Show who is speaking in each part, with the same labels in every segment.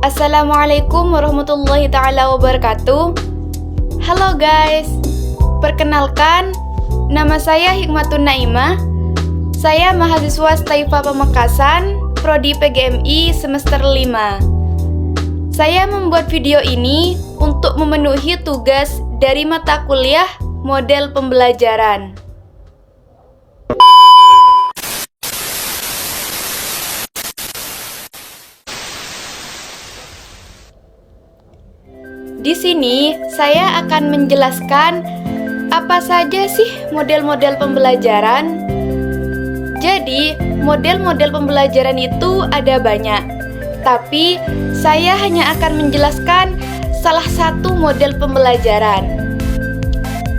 Speaker 1: Assalamualaikum warahmatullahi ta'ala wabarakatuh. Halo guys, perkenalkan, nama saya Hikmatun Naimah. Saya mahasiswa STAIFA Pamekasan, Prodi PGMI semester 5. Saya membuat video ini untuk memenuhi tugas dari mata kuliah model pembelajaran. Di sini saya akan menjelaskan apa saja sih model-model pembelajaran. Jadi, model-model pembelajaran itu ada banyak, tapi saya hanya akan menjelaskan salah satu model pembelajaran.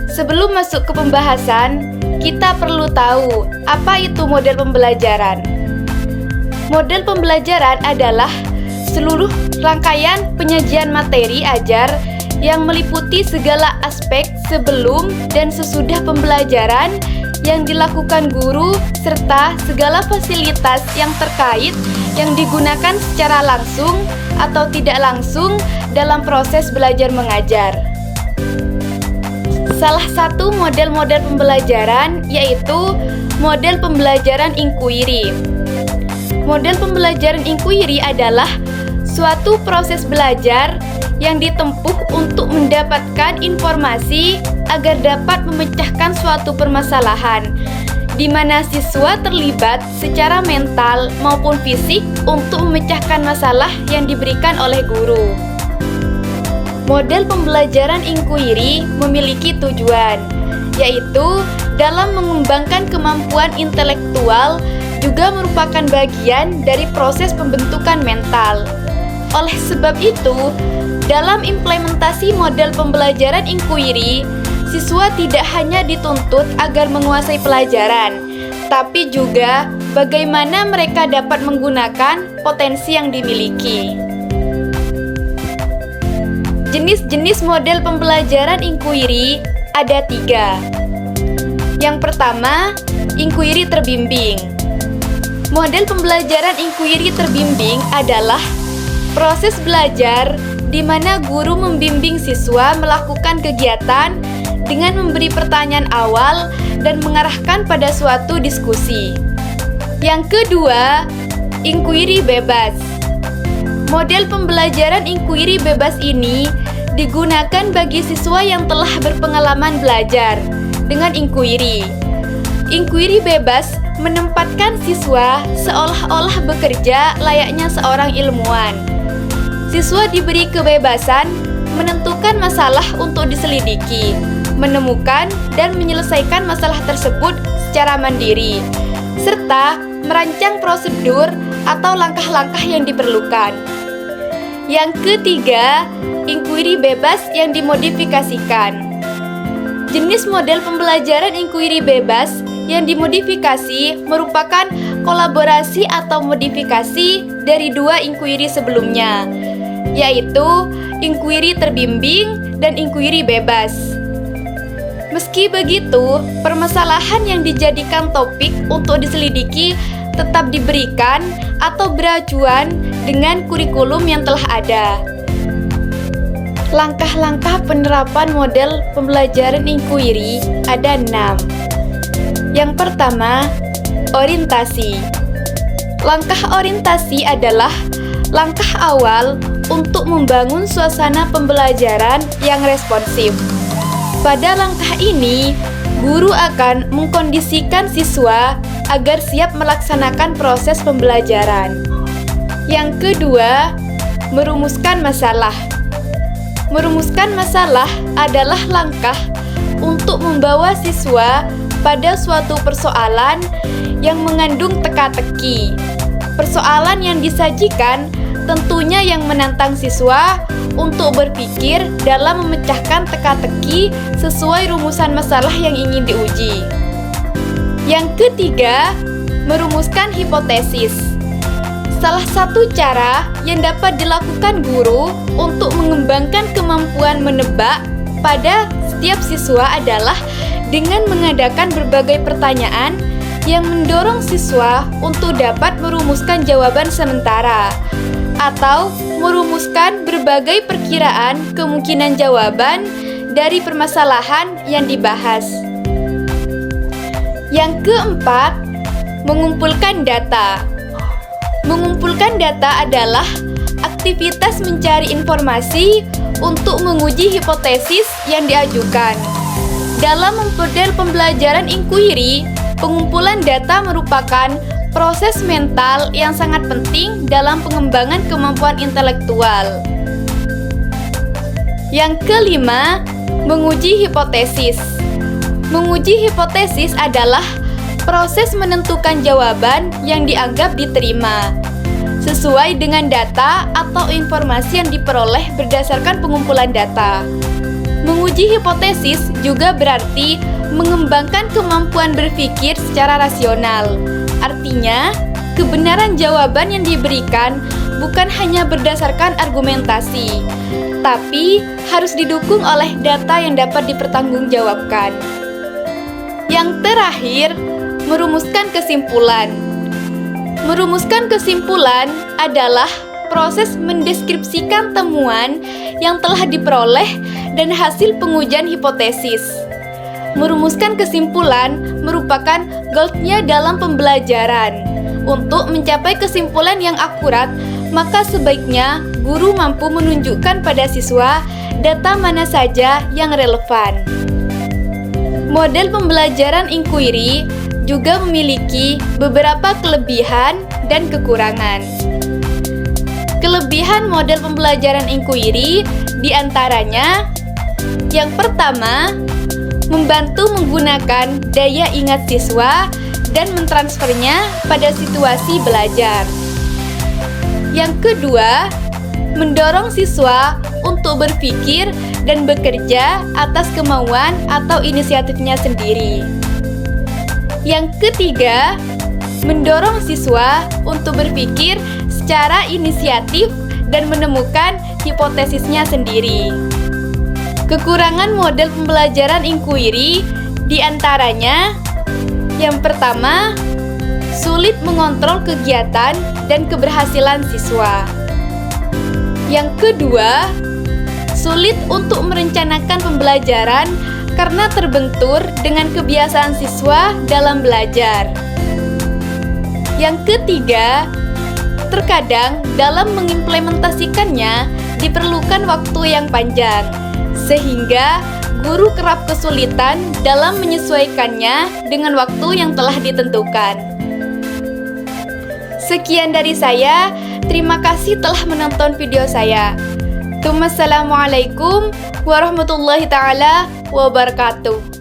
Speaker 1: Sebelum masuk ke pembahasan, kita perlu tahu apa itu model pembelajaran. Model pembelajaran adalah seluruh rangkaian penyajian materi ajar yang meliputi segala aspek sebelum dan sesudah pembelajaran yang dilakukan guru serta segala fasilitas yang terkait yang digunakan secara langsung atau tidak langsung dalam proses belajar mengajar. Salah satu model-model pembelajaran yaitu model pembelajaran inquiry. Model pembelajaran inquiry adalah suatu proses belajar yang ditempuh untuk mendapatkan informasi agar dapat memecahkan suatu permasalahan, di mana siswa terlibat secara mental maupun fisik untuk memecahkan masalah yang diberikan oleh guru. Model pembelajaran inquiry memiliki tujuan, yaitu dalam mengembangkan kemampuan intelektual juga merupakan bagian dari proses pembentukan mental. Oleh sebab itu, dalam implementasi model pembelajaran inquiry, siswa tidak hanya dituntut agar menguasai pelajaran, tapi juga bagaimana mereka dapat menggunakan potensi yang dimiliki. Jenis-jenis model pembelajaran inquiry ada 3. Yang pertama, inquiry terbimbing. Model pembelajaran inquiry terbimbing adalah proses belajar di mana guru membimbing siswa melakukan kegiatan dengan memberi pertanyaan awal dan mengarahkan pada suatu diskusi. Yang kedua, inquiry bebas. Model pembelajaran inquiry bebas ini digunakan bagi siswa yang telah berpengalaman belajar dengan inquiry. Inquiry bebas menempatkan siswa seolah-olah bekerja layaknya seorang ilmuwan. Siswa diberi kebebasan menentukan masalah untuk diselidiki, menemukan dan menyelesaikan masalah tersebut secara mandiri, serta merancang prosedur atau langkah-langkah yang diperlukan. Yang ketiga, inquiry bebas yang dimodifikasikan. Jenis model pembelajaran inquiry bebas yang dimodifikasi merupakan kolaborasi atau modifikasi dari 2 inquiry sebelumnya, yaitu inquiry terbimbing dan inquiry bebas. Meski begitu, permasalahan yang dijadikan topik untuk diselidiki tetap diberikan atau beracuan dengan kurikulum yang telah ada. Langkah-langkah penerapan model pembelajaran inquiry ada 6. Yang pertama, orientasi. Langkah orientasi adalah langkah awal untuk membangun suasana pembelajaran yang responsif. Pada langkah ini, guru akan mengkondisikan siswa agar siap melaksanakan proses pembelajaran. Yang kedua, merumuskan masalah. Merumuskan masalah adalah langkah untuk membawa siswa pada suatu persoalan yang mengandung teka-teki. Persoalan yang disajikan tentunya yang menantang siswa untuk berpikir dalam memecahkan teka-teki sesuai rumusan masalah yang ingin diuji. Yang ketiga, merumuskan hipotesis. Salah satu cara yang dapat dilakukan guru untuk mengembangkan kemampuan menebak pada setiap siswa adalah dengan mengadakan berbagai pertanyaan yang mendorong siswa untuk dapat merumuskan jawaban sementara. atau merumuskan berbagai perkiraan kemungkinan jawaban dari permasalahan yang dibahas. Yang keempat, mengumpulkan data. Mengumpulkan data adalah aktivitas mencari informasi untuk menguji hipotesis yang diajukan. Dalam model pembelajaran inquiry, pengumpulan data merupakan proses mental yang sangat penting dalam pengembangan kemampuan intelektual. Yang kelima, menguji hipotesis. Menguji hipotesis adalah proses menentukan jawaban yang dianggap diterima sesuai dengan data atau informasi yang diperoleh berdasarkan pengumpulan data. Menguji hipotesis juga berarti mengembangkan kemampuan berpikir secara rasional. Artinya, kebenaran jawaban yang diberikan bukan hanya berdasarkan argumentasi, tapi harus didukung oleh data yang dapat dipertanggungjawabkan. Yang terakhir, merumuskan kesimpulan. Merumuskan kesimpulan adalah proses mendeskripsikan temuan yang telah diperoleh dan hasil pengujian hipotesis. Merumuskan kesimpulan merupakan goalnya dalam pembelajaran. Untuk mencapai kesimpulan yang akurat, maka sebaiknya guru mampu menunjukkan pada siswa data mana saja yang relevan. Model pembelajaran inquiry juga memiliki beberapa kelebihan dan kekurangan. Kelebihan model pembelajaran inquiry diantaranya: yang pertama, membantu menggunakan daya ingat siswa dan mentransfernya pada situasi belajar. Yang kedua, mendorong siswa untuk berpikir dan bekerja atas kemauan atau inisiatifnya sendiri. Yang ketiga, mendorong siswa untuk berpikir secara inisiatif dan menemukan hipotesisnya sendiri. Kekurangan model pembelajaran inquiry diantaranya: yang pertama, sulit mengontrol kegiatan dan keberhasilan siswa. Yang kedua, sulit untuk merencanakan pembelajaran karena terbentur dengan kebiasaan siswa dalam belajar. Yang ketiga, terkadang dalam mengimplementasikannya diperlukan waktu yang panjang, sehingga guru kerap kesulitan dalam menyesuaikannya dengan waktu yang telah ditentukan. Sekian dari saya, terima kasih telah menonton video saya. Assalamualaikum warahmatullahi taala wabarakatuh.